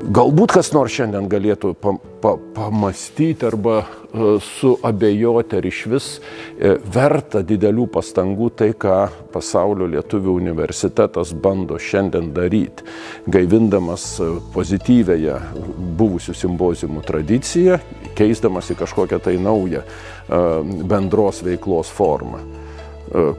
Galbūt kas nors šiandien galėtų pamastyti arba suabejoti, ar iš vis verta didelių pastangų tai, ką Pasaulio lietuvių universitetas bando šiandien daryti, gaivindamas pozityvėje buvusių simpoziumų tradiciją, keisdamas į kažkokią tai naują bendros veiklos formą.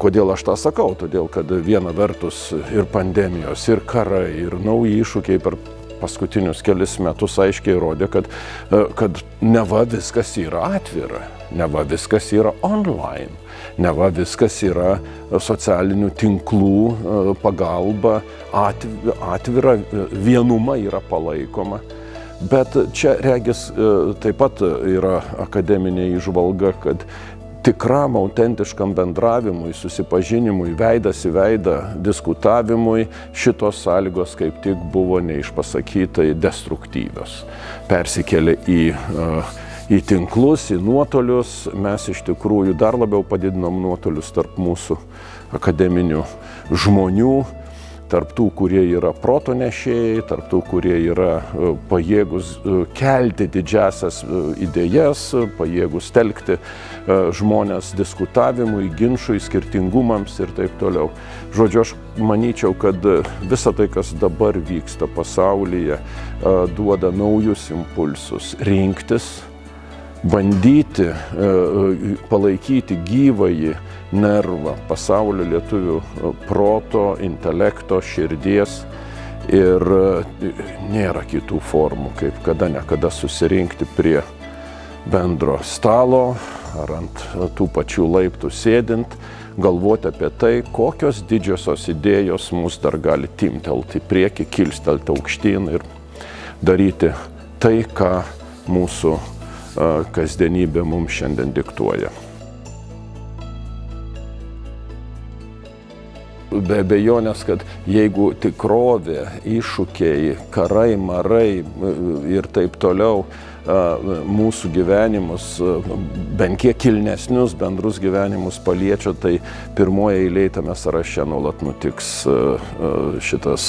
Kodėl aš tą sakau? Todėl, kad viena vertus ir pandemijos, ir karai, ir nauji iššūkiai per paskutinius kelis metus aiškiai rodė, kad neva viskas yra atvira, neva viskas yra online, neva viskas yra socialinių tinklų pagalba, atvira, vienuma yra palaikoma. Bet čia regis taip pat yra akademinė įžvalga, kad tikram, autentiškam bendravimui, susipažinimui, veidas į veidą, diskutavimui šitos sąlygos kaip tik buvo neišpasakytai destruktyvios. Persikėlė į tinklus, į nuotolius, mes iš tikrųjų dar labiau padidinom nuotolius tarp mūsų akademinių žmonių, tarp tų, kurie yra proto nešėjai, tarp tų, kurie yra pajėgus kelti didžiasias idėjas, pajėgus telkti žmonės diskutavimui, ginčui, skirtingumams ir taip toliau. Žodžiu, aš manyčiau, kad visa tai, kas dabar vyksta pasaulyje, duoda naujus impulsus rinktis, bandyti palaikyti gyvąjį nervą pasaulio lietuvių proto, intelekto, širdies ir nėra kitų formų, kaip kada nekada susirinkti prie bendro stalo ar ant tų pačių laiptų sėdint, galvoti apie tai, kokios didžiosios idėjos mus dar gali timtelti į priekį, kilstelti aukštyn ir daryti tai, ką mūsų kasdienybė mums šiandien diktuoja. Be abejonės, kad jeigu tikrovė, iššūkiai, karai, marai ir taip toliau mūsų gyvenimus, bent kiek kilnesnius bendrus gyvenimus paliečia, tai pirmoje eilėje tame sąraše nuolat nutiks šitas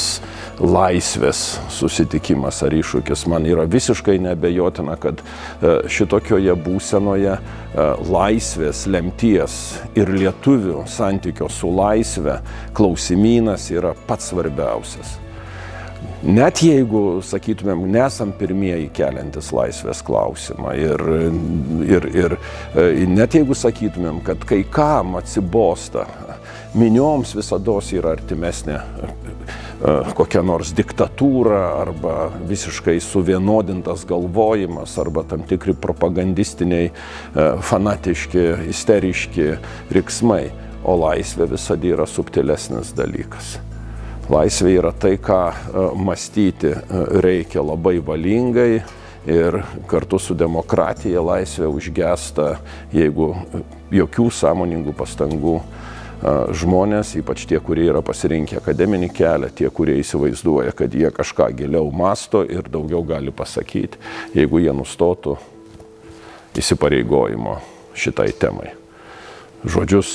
laisvės susitikimas ar iššūkis. Man yra visiškai neabejotina, kad šitokioje būsenoje laisvės, lemties ir lietuvių santykio su laisve klausimynas yra pats svarbiausias. Net jeigu, sakytumėm, nesam pirmieji keliantis laisvės klausimą ir net jeigu sakytumėm, kad kai kam atsibosta, minioms visados yra artimesnė kokia nors diktatūra arba visiškai suvienodintas galvojimas arba tam tikri propagandistiniai, fanatiški, isteriški riksmai, o laisvė visada yra subtilesnis dalykas. Laisvė yra tai, ką mąstyti reikia labai valingai ir kartu su demokratija laisvė užgesta, jeigu jokių sąmoningų pastangų žmonės, ypač tie, kurie yra pasirinkę akademinį kelią, tie, kurie įsivaizduoja, kad jie kažką giliau mąsto ir daugiau gali pasakyti, jeigu jie nustotų įsipareigojimo šitai temai. Žodžius,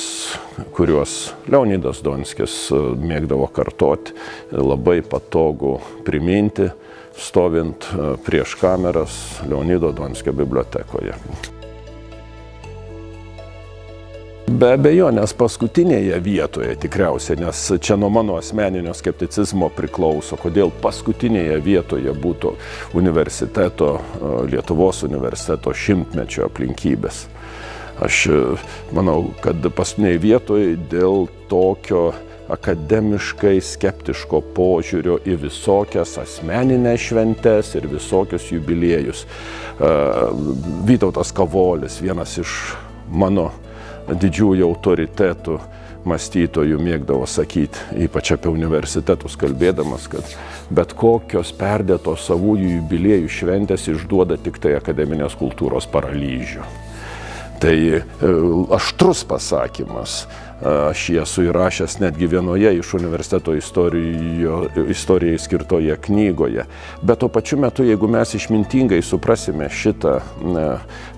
kuriuos Leonidas Donskis mėgdavo kartoti, labai patogu priminti, stovint prieš kameras Leonido Donskio bibliotekoje. Be abejonės paskutinėje vietoje tikriausiai, nes čia nuo mano asmeninio skepticizmo priklauso, kodėl paskutinėje vietoje būtų universiteto, Lietuvos universiteto 100-mečio aplinkybės. Aš manau, kad paskutiniai vietoje dėl tokio akademiškai skeptiško požiūrio į visokias asmeninės šventes ir visokius jubiliejus. Vytautas Kavolis, vienas iš mano didžiųjų autoritetų mąstytojų, mėgdavo sakyti, ypač apie universitetus kalbėdamas, kad bet kokios perdėtos savųjų jubiliejų šventės išduoda tik tai akademinės kultūros paralyžių. Tai aštrus pasakymas, aš jį esu įrašęs netgi vienoje iš universiteto istorijai skirtoje knygoje. Bet tuo pačiu metu, jeigu mes išmintingai suprasime šitą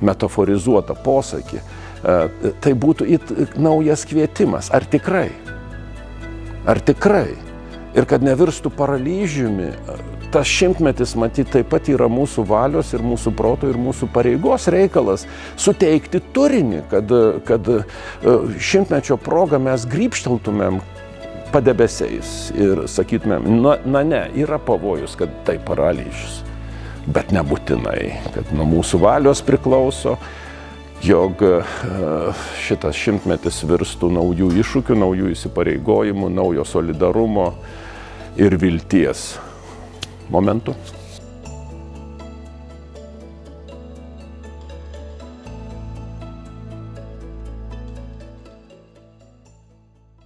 metaforizuotą posakį, tai būtų naujas kvietimas. Ar tikrai? Ar tikrai ir kad nevirstų paralyžiumi. Tas šimtmetis, matyt, taip pat yra mūsų valios ir mūsų proto ir mūsų pareigos reikalas suteikti turinį, kad šimtmečio progą mes grybšteltumėm padebesiais ir sakytumėm, na ne, yra pavojus, kad tai paralyžius, bet nebūtinai, kad nuo mūsų valios priklauso, jog šitas šimtmetis virstų naujų iššūkių, naujų įsipareigojimų, naujo solidarumo ir vilties momentu.